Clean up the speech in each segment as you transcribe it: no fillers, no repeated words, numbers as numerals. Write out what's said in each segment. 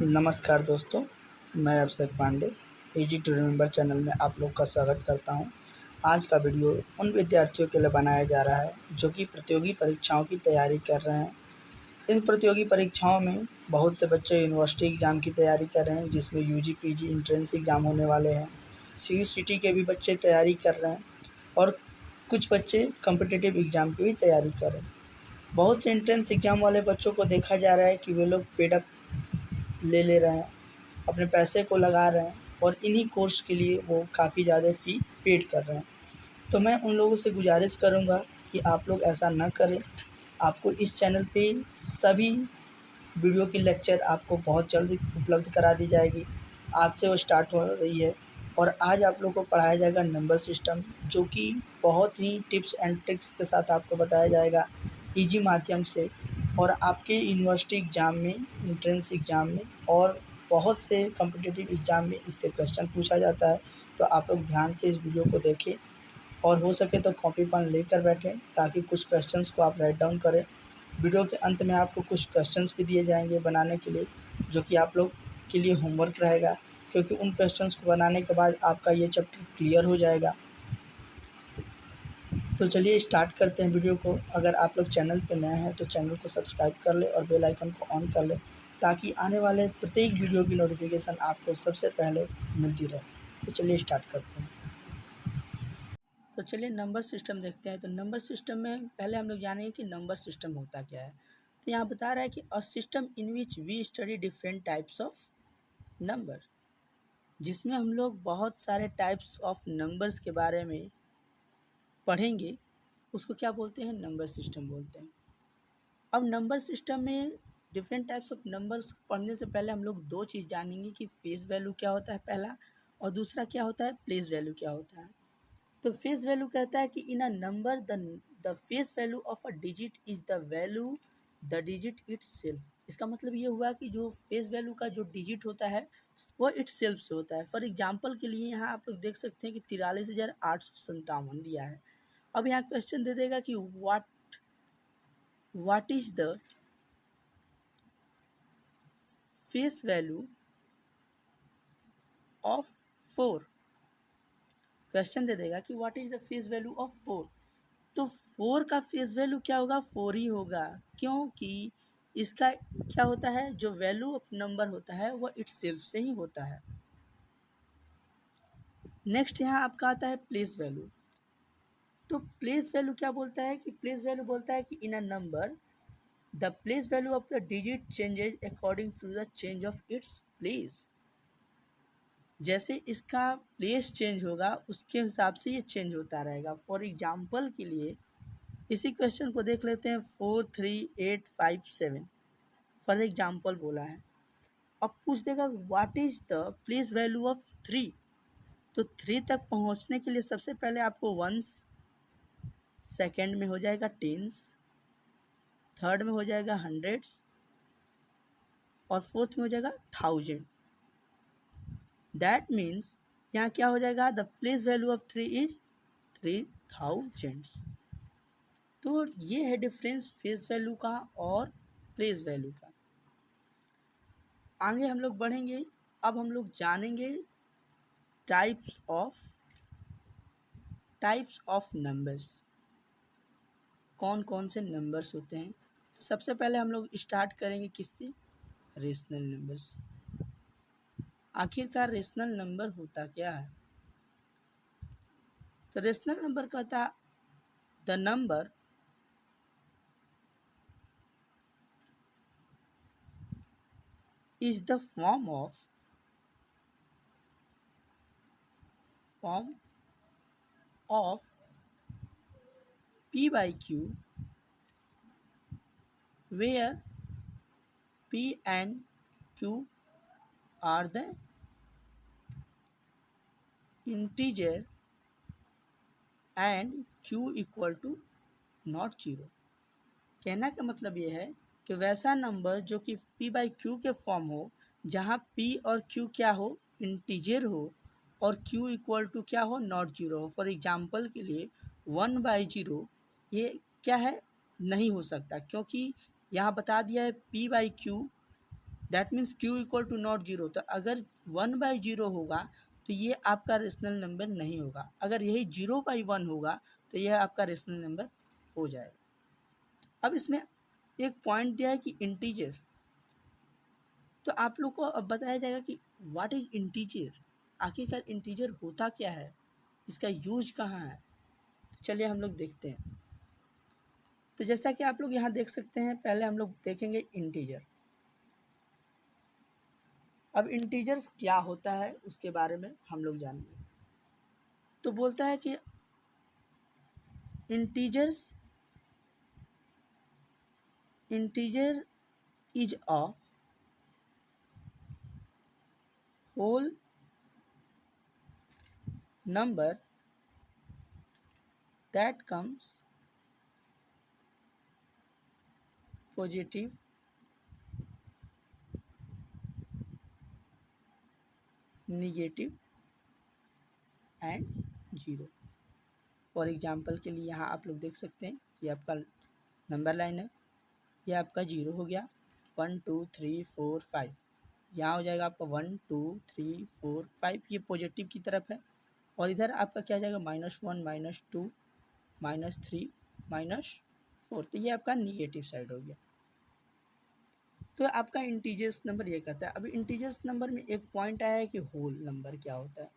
नमस्कार दोस्तों, मैं Abhishek Pandey easy to remember channel में आप लोग का स्वागत करता हूं। आज का वीडियो उन विद्यार्थियों के लिए बनाया जा रहा है जो कि प्रतियोगी परीक्षाओं की तैयारी कर रहे हैं। इन प्रतियोगी परीक्षाओं में बहुत से बच्चे यूनिवर्सिटी एग्ज़ाम की तैयारी कर रहे हैं, जिसमें यूजी, पीजी एंट्रेंस एग्ज़ाम होने वाले हैं। सीयूईसीटी के भी बच्चे तैयारी कर रहे हैं और कुछ बच्चे कॉम्पिटिटिव एग्ज़ाम की भी तैयारी कर रहे हैं। बहुत से एंट्रेंस एग्ज़ाम वाले बच्चों को देखा जा रहा है कि वे लोग पेड अप ले रहे हैं, अपने पैसे को लगा रहे हैं और इन्हीं कोर्स के लिए वो काफ़ी ज़्यादा फ़ी पेड कर रहे हैं। तो मैं उन लोगों से गुजारिश करूँगा कि आप लोग ऐसा ना करें। आपको इस चैनल पे सभी वीडियो की लेक्चर आपको बहुत जल्द उपलब्ध करा दी जाएगी। आज से वो स्टार्ट हो रही है और आज आप लोग को पढ़ाया जाएगा नंबर सिस्टम, जो कि बहुत ही टिप्स एंड ट्रिक्स के साथ आपको बताया जाएगा ईजी माध्यम से। और आपके यूनिवर्सिटी एग्ज़ाम में, एंट्रेंस एग्ज़ाम में और बहुत से कॉम्पिटिटिव एग्ज़ाम में इससे क्वेश्चन पूछा जाता है। तो आप लोग ध्यान से इस वीडियो को देखें और हो सके तो कॉपी पेन लेकर बैठें, ताकि कुछ क्वेश्चंस को आप राइट डाउन करें। वीडियो के अंत में आपको कुछ क्वेश्चंस भी दिए जाएंगे बनाने के लिए, जो कि आप लोग के लिए होमवर्क रहेगा, क्योंकि उन क्वेश्चंस को बनाने के बाद आपका ये चैप्टर क्लियर हो जाएगा। तो चलिए स्टार्ट करते हैं वीडियो को। अगर आप लोग चैनल पर नए हैं तो चैनल को सब्सक्राइब कर लें और बेल आइकन को ऑन कर लें, ताकि आने वाले प्रत्येक वीडियो की नोटिफिकेशन आपको सबसे पहले मिलती रहे। तो चलिए स्टार्ट करते हैं। तो चलिए नंबर सिस्टम देखते हैं। तो नंबर सिस्टम में पहले हम लोग जानेंगे कि नंबर सिस्टम होता क्या है। तो यहाँ बता रहा है कि a system in which we study different types of number, जिसमें हम लोग बहुत सारे टाइप्स ऑफ नंबर्स के बारे में पढ़ेंगे, उसको क्या बोलते हैं? नंबर सिस्टम बोलते हैं। अब नंबर सिस्टम में डिफरेंट टाइप्स ऑफ नंबर्स पढ़ने से पहले हम लोग दो चीज़ जानेंगे कि फेस वैल्यू क्या होता है पहला, और दूसरा क्या होता है प्लेस वैल्यू क्या होता है। तो फेस वैल्यू कहता है कि in a number the face value of a digit is the value the digit itself. इसका मतलब ये हुआ कि जो फेस वैल्यू का जो डिजिट होता है वो इट्स सेल्फ से होता है। फॉर एग्जाम्पल के लिए यहाँ आप लोग देख सकते हैं कि 43,857 दिया है। अब यहाँ क्वेश्चन दे देगा कि what is the face value of 4। Question दे देगा कि what is the face value of 4। तो 4 का फेस वैल्यू क्या होगा? 4 ही होगा, क्योंकि इसका क्या होता है, जो वैल्यू ऑफ नंबर होता है वो इट्स सेल्फ से ही होता है। नेक्स्ट यहाँ आपका आता है प्लेस वैल्यू। तो प्लेस वैल्यू क्या बोलता है कि प्लेस वैल्यू बोलता है कि in a number the place value of the digit changes according to the change of its place. जैसे इसका प्लेस चेंज होगा उसके हिसाब से ये चेंज होता रहेगा। फॉर एग्जाम्पल के लिए इसी क्वेश्चन को देख लेते हैं। 43857 फॉर एग्जाम्पल बोला है। अब पूछ देगा what is the place value of 3। तो 3 तक पहुंचने के लिए सबसे पहले आपको वंस, सेकेंड में हो जाएगा टेंस, थर्ड में हो जाएगा हंड्रेड्स और फोर्थ में हो जाएगा थाउजेंड। दैट मीन्स यहाँ क्या हो जाएगा? The place value of 3 is 3000। तो ये है डिफरेंस फेस वैल्यू का और प्लेस वैल्यू का। आगे हम लोग बढ़ेंगे। अब हम लोग जानेंगे टाइप्स ऑफ नंबर्स, कौन कौन से नंबर्स होते हैं। तो सबसे पहले हम लोग स्टार्ट करेंगे किससे? Rational numbers. आखिरकार रेशनल नंबर होता क्या है? तो रेशनल नंबर कहता the number is the form of p by q, where p and q are the integer and q equal to not zero. कहना का मतलब ये है कि वैसा नंबर जो कि p बाई q के फॉर्म हो, जहाँ p और q क्या हो? इंटीजर हो, और q इक्वल टू क्या हो? नॉट जीरो हो। फॉर एग्जाम्पल के लिए 1/0 ये क्या है? नहीं हो सकता, क्योंकि यहाँ बता दिया है p by q that means q equal to not zero. तो अगर 1/0 होगा तो ये आपका रेशनल नंबर नहीं होगा, अगर यही 0/1 होगा तो यह आपका रेशनल नंबर हो जाएगा। अब इसमें एक पॉइंट दिया है कि इंटीजर, तो आप लोग को अब बताया जाएगा कि व्हाट इज इंटीजर, आखिरकार इंटीजर होता क्या है, इसका यूज कहाँ है। तो चलिए हम लोग देखते हैं। तो जैसा कि आप लोग यहाँ देख सकते हैं, पहले हम लोग देखेंगे इंटीजर। अब इंटीजर्स क्या होता है उसके बारे में हम लोग जानेंगे। तो बोलता है कि integer is a whole number that comes positive, negative and zero. For example के लिए यहाँ आप लोग देख सकते हैं, ये आपका नंबर लाइन है, ये आपका जीरो हो गया, 1 2 3 4 5, यहाँ हो जाएगा आपका 1 2 3 4 5, ये पॉजिटिव की तरफ है। और इधर आपका क्या हो जाएगा, -1 -2 -3 -4, तो ये आपका निगेटिव साइड हो गया। तो आपका इंटीजर्स नंबर ये कहता है। अभी इंटीजर्स नंबर में एक पॉइंट आया है कि होल नंबर क्या होता है।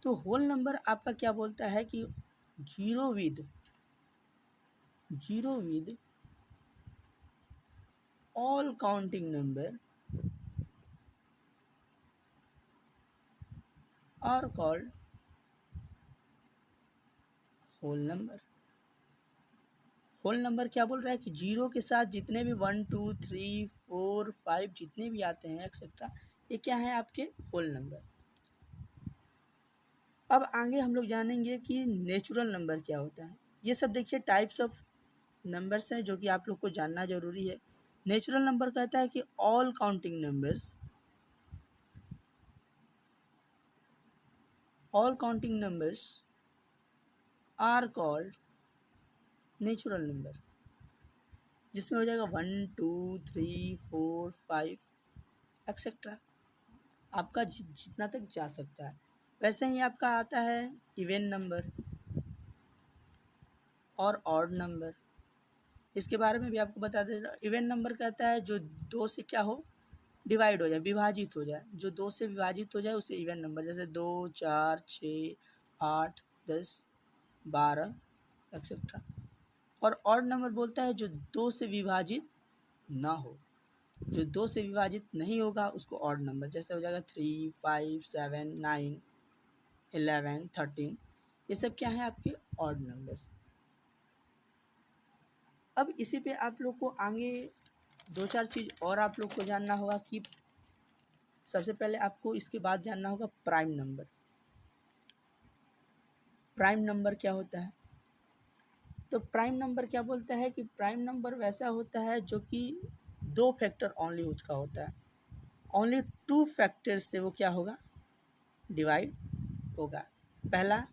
तो होल नंबर आपका क्या बोलता है कि zero with all counting number are called whole number. Whole number क्या बोल रहा है कि जीरो के साथ जितने भी 1 2 3 4 5 जितने भी आते हैं एक्सेट्रा, ये क्या है, आपके होल नंबर। अब आगे हम लोग जानेंगे कि नेचुरल नंबर क्या होता है। ये सब देखिए टाइप्स ऑफ नंबर्स हैं जो कि आप लोग को जानना जरूरी है। नेचुरल नंबर कहता है कि all counting numbers are called natural number, जिसमें हो जाएगा 1 2 3 4 5 एक्सेट्रा, आपका जितना तक जा सकता है। वैसे ही आपका आता है इवन नंबर और ऑड नंबर। इसके बारे में भी आपको बता दे रहा। इवन नंबर कहता है जो दो से क्या हो, डिवाइड हो जाए, विभाजित हो जाए, जो दो से विभाजित हो जाए उसे इवन नंबर, जैसे 2 4 6 8 10 12 एक्सेट्रा। और ऑड नंबर बोलता है जो दो से विभाजित ना हो, जो दो से विभाजित नहीं होगा उसको ऑड नंबर, जैसे हो जाएगा 3 5 7 9 11 13, ये सब क्या है, आपके ऑड नंबर्स। अब इसी पे आप लोग को आगे दो चार चीज़ और आप लोग को जानना होगा कि सबसे पहले आपको इसके बाद जानना होगा प्राइम नंबर। प्राइम नंबर क्या होता है। तो प्राइम नंबर क्या बोलता है कि प्राइम नंबर वैसा होता है जो कि दो फैक्टर ओनली उसका होता है, ओनली टू फैक्टर से वो क्या होगा, डिवाइड होगा। पहला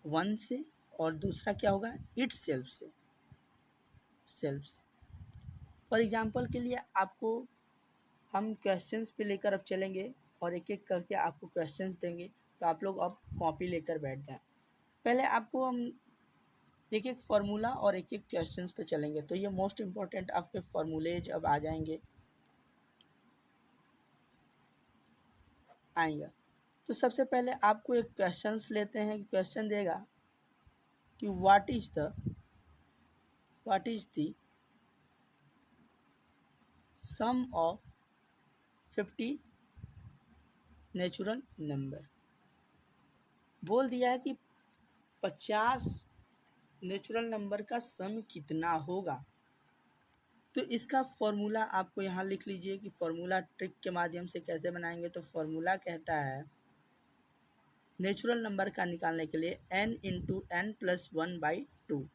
1 से और दूसरा क्या होगा, इट्स सेल्फ से। फॉर एग्जाम्पल के लिए आपको हम क्वेश्चंस पे लेकर अब चलेंगे और एक एक करके आपको क्वेश्चंस देंगे, तो आप लोग अब कॉपी लेकर बैठ जाएं। पहले आपको हम एक एक फार्मूला और एक एक क्वेश्चंस पे चलेंगे, तो ये मोस्ट इम्पॉर्टेंट आपके फार्मूलेज अब आ जाएंगे आएंगे। तो सबसे पहले आपको एक क्वेश्चंस लेते हैं कि क्वेश्चन देगा कि what is the sum of 50 natural number. बोल दिया है कि 50 नेचुरल नंबर का सम कितना होगा। तो इसका फॉर्मूला आपको यहाँ लिख लीजिए कि फॉर्मूला ट्रिक के माध्यम से कैसे बनाएंगे। तो फॉर्मूला कहता है नेचुरल नंबर का निकालने के लिए n into n plus 1/2,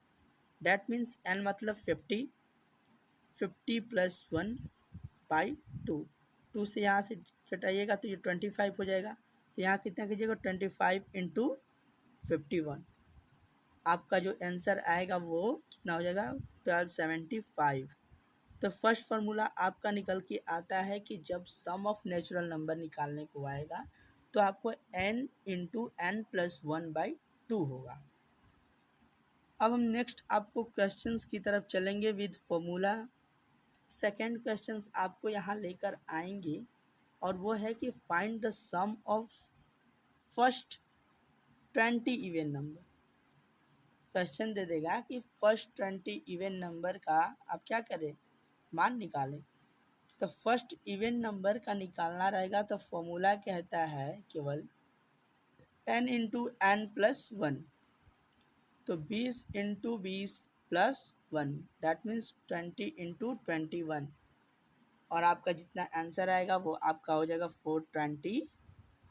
that means n मतलब 50, 50 प्लस 1/2, 2 से यहाँ से घटाइएगा तो ये 25 हो जाएगा। तो यहाँ कितना कीजिएगा, 25 इंटू 51, आपका जो आंसर आएगा वो कितना हो जाएगा, 1275। तो फर्स्ट फार्मूला आपका निकल के आता है कि जब सम ऑफ नेचुरल नंबर निकालने को आएगा तो आपको n इंटू एन प्लस 1/2 होगा। अब हम नेक्स्ट आपको क्वेश्चंस की तरफ चलेंगे विद फॉर्मूला। सेकेंड क्वेश्चंस आपको यहाँ लेकर आएंगे और वो है कि find the sum of first 20 even number. Question दे देगा कि फर्स्ट 20 इवन नंबर का आप क्या करें, मान निकालें। तो फर्स्ट इवन नंबर का निकालना रहेगा तो फॉर्मूला कहता है केवल n इंटू एन प्लस 1। तो 20 into 20 plus 1 that means 20 into 21 और आपका जितना आंसर आएगा वो आपका हो जाएगा 420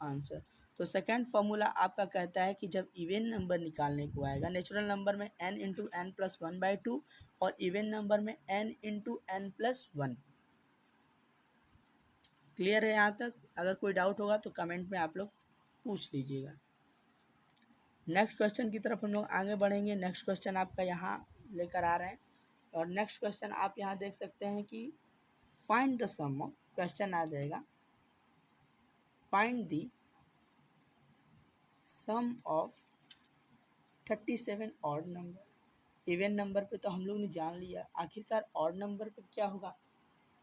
आंसर। तो सेकेंड फॉर्मूला आपका कहता है कि जब इवन नंबर निकालने को आएगा, नेचुरल नंबर में n इंटू एन प्लस 1/2 और इवन नंबर में n into n plus 1। Clear है यहाँ तक? अगर कोई डाउट होगा तो कमेंट में आप लोग पूछ लीजिएगा। नेक्स्ट क्वेश्चन की तरफ हम लोग आगे बढ़ेंगे। नेक्स्ट क्वेश्चन आपका यहाँ लेकर आ रहे हैं और नेक्स्ट क्वेश्चन आप यहाँ देख सकते हैं कि find the sum of, question आ जाएगा find the sum of 37 odd number. Even number पे तो हम लोग ने जान लिया, आखिरकार ऑड नंबर पे क्या होगा।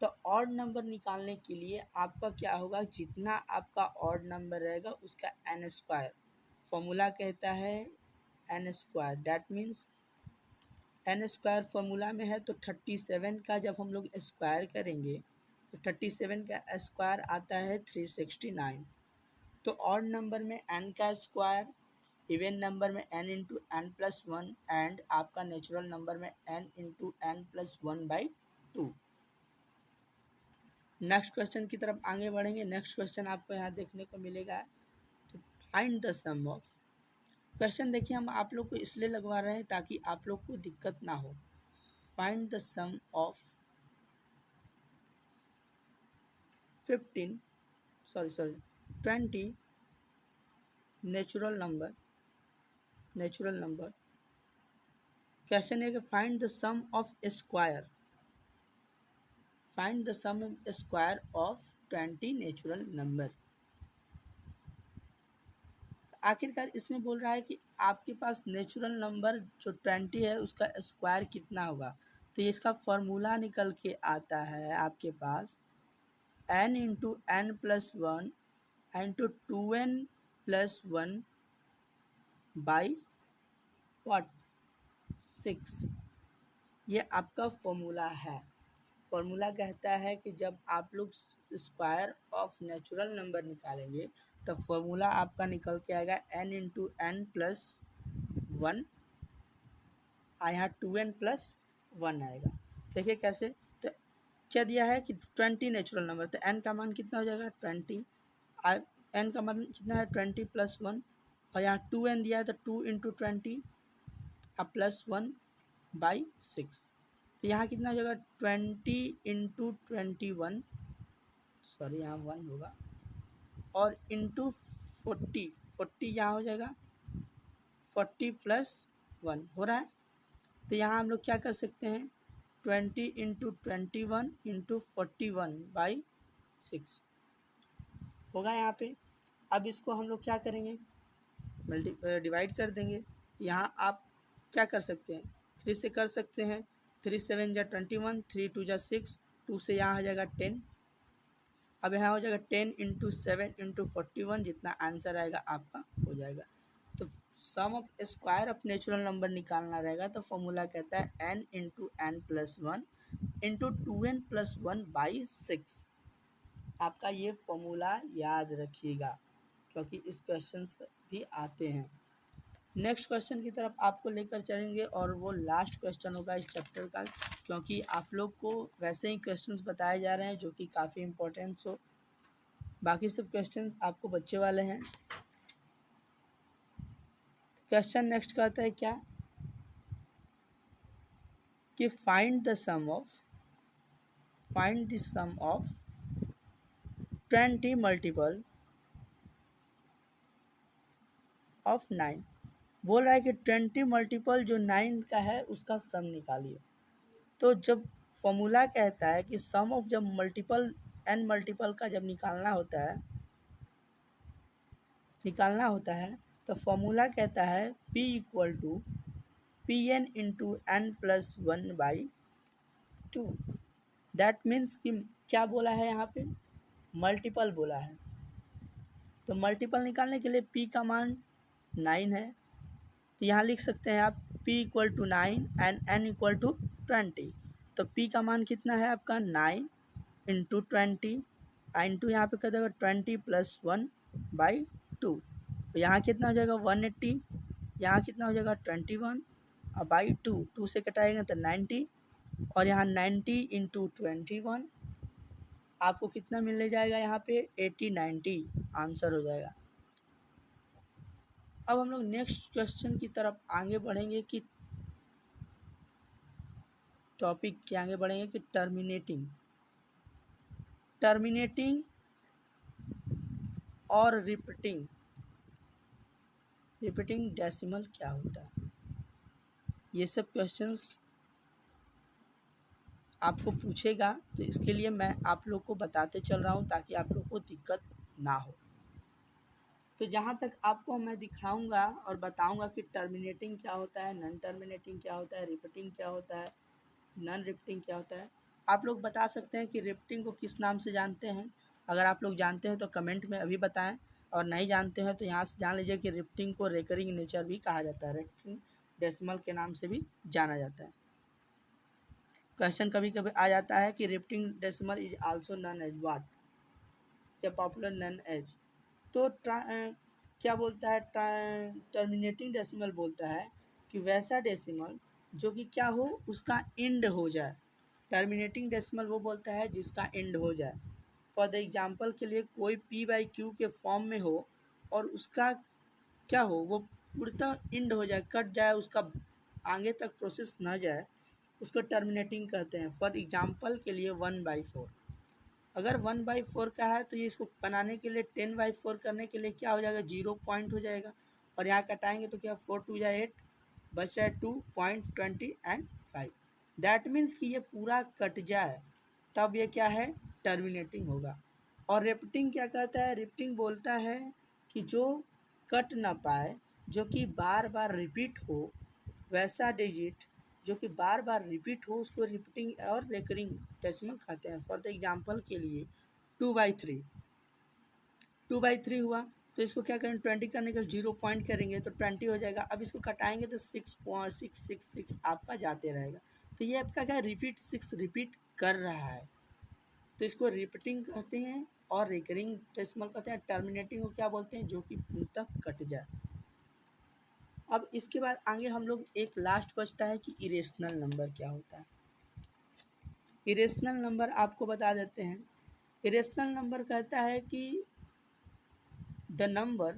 तो ऑड नंबर निकालने के लिए आपका क्या होगा, जितना आपका ऑड नंबर रहेगा उसका n स्क्वायर। फॉर्मूला कहता है n square, that means n square formula में है तो 37 का जब हम लोग स्क्वायर करेंगे तो 37 का स्क्वायर आता है 369। तो ऑड नंबर में n का स्क्वायर, इवन नंबर में n into n plus 1 and आपका नेचुरल नंबर में n into n plus 1/2। Next question की तरफ आगे बढ़ेंगे। नेक्स्ट क्वेश्चन आपको यहाँ देखने को मिलेगा तो find the sum of. Question देखिए हम आप लोग को इसलिए लगवा रहे हैं ताकि आप लोग को दिक्कत ना हो। Find the sum of 20 natural number. Question है कि find the sum of square, find the sum square of 20 natural number. आखिरकार इसमें बोल रहा है कि आपके पास नेचुरल नंबर जो 20 है उसका स्क्वायर कितना होगा। तो ये इसका फॉर्मूला निकल के आता है आपके पास n into n plus 1 into 2n plus 1 by what 6। ये आपका फॉर्मूला है। फॉर्मूला कहता है कि जब आप लोग स्क्वायर ऑफ नेचुरल नंबर निकालेंगे तो फॉर्मूला आपका निकल के आएगा n इंटू एन प्लस 1 और यहाँ 2n प्लस 1 आएगा। देखिए कैसे, तो क्या दिया है कि 20 नेचुरल नंबर, तो n का मान कितना हो जाएगा 20, n का मान कितना है 20 प्लस 1 और यहाँ 2n दिया है तो 2 इंटू 20 अब प्लस 1/6। तो यहाँ कितना हो जाएगा 20 इंटू 21, सॉरी यहाँ 1 होगा और इंटू 40 यहाँ हो जाएगा 40 प्लस 1 हो रहा है। तो यहाँ हम लोग क्या कर सकते हैं 20 इंटू 21 इंटू 41/6 होगा यहाँ पे। अब इसको हम लोग क्या करेंगे डिवाइड कर देंगे। यहाँ आप क्या कर सकते हैं 3 से कर सकते हैं, 3 7 जा 21, 3 2 जा 6, 2 से यहाँ हो जाएगा 10। अब यहाँ हो जाएगा 10 इंटू 7 इंटू 41, जितना आंसर आएगा आपका हो जाएगा। तो sum of square of natural number निकालना रहेगा तो फॉर्मूला कहता है n into n plus 1 into 2n plus 1/6। आपका ये फॉर्मूला याद रखिएगा क्योंकि इस क्वेश्चन भी आते हैं। नेक्स्ट क्वेश्चन की तरफ आपको लेकर चलेंगे और वो लास्ट क्वेश्चन होगा इस चैप्टर का, क्योंकि आप लोग को वैसे ही क्वेश्चंस बताए जा रहे हैं जो कि काफ़ी इंपॉर्टेंट हो। बाकी सब क्वेश्चंस आपको बच्चे वाले हैं। क्वेश्चन नेक्स्ट कहता है क्या कि find the sum of 20 multiple of 9। बोल रहा है कि 20 मल्टीपल जो 9 का है उसका सम निकालिए। तो जब फॉर्मूला कहता है कि सम ऑफ जब मल्टीपल एन मल्टीपल का जब निकालना होता है तो फॉर्मूला कहता है P equal to p n into n plus 1/2। That means कि क्या बोला है यहाँ पे, मल्टीपल बोला है। तो मल्टीपल निकालने के लिए P का मान 9 है, तो यहाँ लिख सकते हैं आप P equal to 9 and N equal to 20। तो P का मान कितना है आपका 9 इंटू 20, इंटू यहाँ पे कर देगा 20 प्लस 1/2। तो यहाँ कितना हो जाएगा 180, यहाँ कितना हो जाएगा 21 और बाई 2 से कटाएगा तो 90, और यहाँ 90 इंटू 21 आपको कितना मिलने जाएगा यहाँ पे 80-90 आंसर हो जाएगा। अब हम लोग नेक्स्ट क्वेश्चन की तरफ आगे बढ़ेंगे कि टॉपिक के आगे बढ़ेंगे कि टर्मिनेटिंग और रिपीटिंग डेसिमल क्या होता है। ये सब क्वेश्चंस आपको पूछेगा, तो इसके लिए मैं आप लोग को बताते चल रहा हूँ ताकि आप लोग को दिक्कत ना हो। तो जहाँ तक आपको मैं दिखाऊंगा और बताऊंगा कि टर्मिनेटिंग क्या होता है, नॉन टर्मिनेटिंग क्या होता है, रिपीटिंग क्या होता है, नॉन रिपीटिंग क्या होता है। आप लोग बता सकते हैं कि रिपीटिंग को किस नाम से जानते हैं। अगर आप लोग जानते हैं तो कमेंट में अभी बताएं, और नहीं जानते हैं तो यहाँ से जान लीजिए कि रिपीटिंग को रेकरिंग नेचर भी कहा जाता है, रेकरिंग डेसिमल के नाम से भी जाना जाता है। क्वेश्चन कभी कभी आ जाता है कि repeating decimal is also known as what, या पॉपुलर नॉन एज। तो क्या बोलता है, टर्मिनेटिंग डेसिमल बोलता है कि वैसा डेसिमल जो कि क्या हो, उसका एंड हो जाए। टर्मिनेटिंग डेसिमल वो बोलता है जिसका एंड हो जाए। फॉर द एग्जांपल के लिए कोई P/Q के फॉर्म में हो और उसका क्या हो, वो पूर्णतः एंड हो जाए, कट जाए, उसका आगे तक प्रोसेस न जाए, उसको टर्मिनेटिंग कहते हैं। फॉर एग्जांपल के लिए 1/4, अगर 1/4 का है तो ये इसको बनाने के लिए 10/4 करने के लिए क्या हो जाएगा, 0 पॉइंट हो जाएगा, और यहाँ कटाएंगे तो क्या 4 2 जा 8, बच जाए 2.20 एंड 5। दैट मीन्स कि ये पूरा कट जाए तब ये क्या है, टर्मिनेटिंग होगा। और रिपीटिंग क्या कहता है, रिपीटिंग बोलता है कि जो कट ना पाए, जो कि बार बार रिपीट हो, वैसा डिजिट जो कि बार बार रिपीट हो, उसको रिपीटिंग और रेकरिंग डेसिमल कहते हैं। फॉर द एग्जांपल के लिए 2/3 हुआ, तो इसको क्या करें, 20 करने के 0 पॉइंट करेंगे तो 20 हो जाएगा। अब इसको कटाएंगे तो 6.666 आपका जाते रहेगा। तो ये आपका क्या, रिपीट कर रहा है, तो इसको रिपीटिंग कहते हैं और रिकरिंग डेसिमल कहते हैं। टर्मिनेटिंग को क्या बोलते हैं, जो कि पूर्णतः कट जाए। अब इसके बाद आगे हम लोग एक लास्ट बचता है कि इरेशनल नंबर क्या होता है। इरेशनल नंबर आपको बता देते हैं। इरेशनल नंबर कहता है कि द नंबर,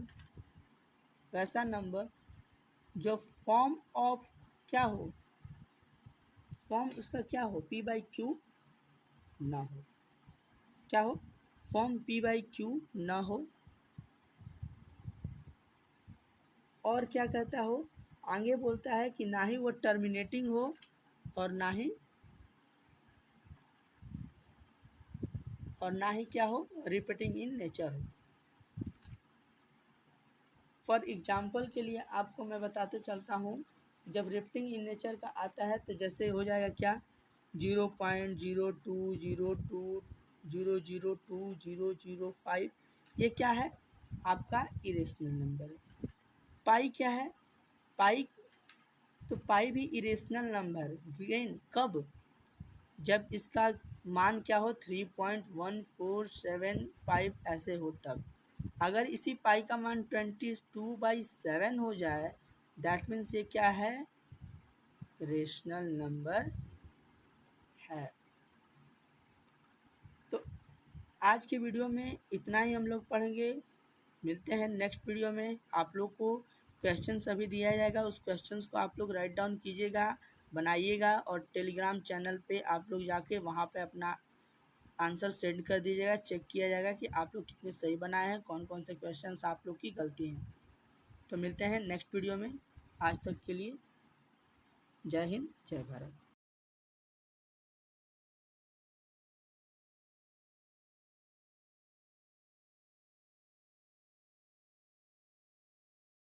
वैसा नंबर जो फॉर्म ऑफ क्या हो, फॉर्म उसका क्या हो, P/Q ना हो, क्या हो, फॉर्म P/Q ना हो, और क्या कहता हो, आगे बोलता है कि ना ही वो टर्मिनेटिंग हो और ना ही क्या हो, रिपीटिंग इन नेचर हो। फॉर एग्जाम्पल के लिए आपको मैं बताते चलता हूँ, जब रिपीटिंग इन नेचर का आता है तो जैसे हो जाएगा क्या, 0.0202002005, ये क्या है, आपका इरेशनल नंबर है। पाई क्या है, पाई, तो पाई भी इरेशनल नंबर, वेन कब, जब इसका मान क्या हो, 3.1475 ऐसे हो तब। अगर इसी पाई का मान 22/7 हो जाए, दैट मीन्स ये क्या है, रेशनल नंबर है। तो आज के वीडियो में इतना ही हम लोग पढ़ेंगे। मिलते हैं नेक्स्ट वीडियो में। आप लोग को क्वेश्चन अभी दिया जाएगा, उस क्वेश्चंस को आप लोग राइट डाउन कीजिएगा, बनाइएगा, और टेलीग्राम चैनल पे आप लोग जाके वहाँ पे अपना आंसर सेंड कर दीजिएगा। चेक किया जाएगा कि आप लोग कितने सही बनाए हैं, कौन कौन से क्वेश्चंस आप लोग की गलती हैं। तो मिलते हैं नेक्स्ट वीडियो में। आज तक के लिए जय हिंद, जय भारत।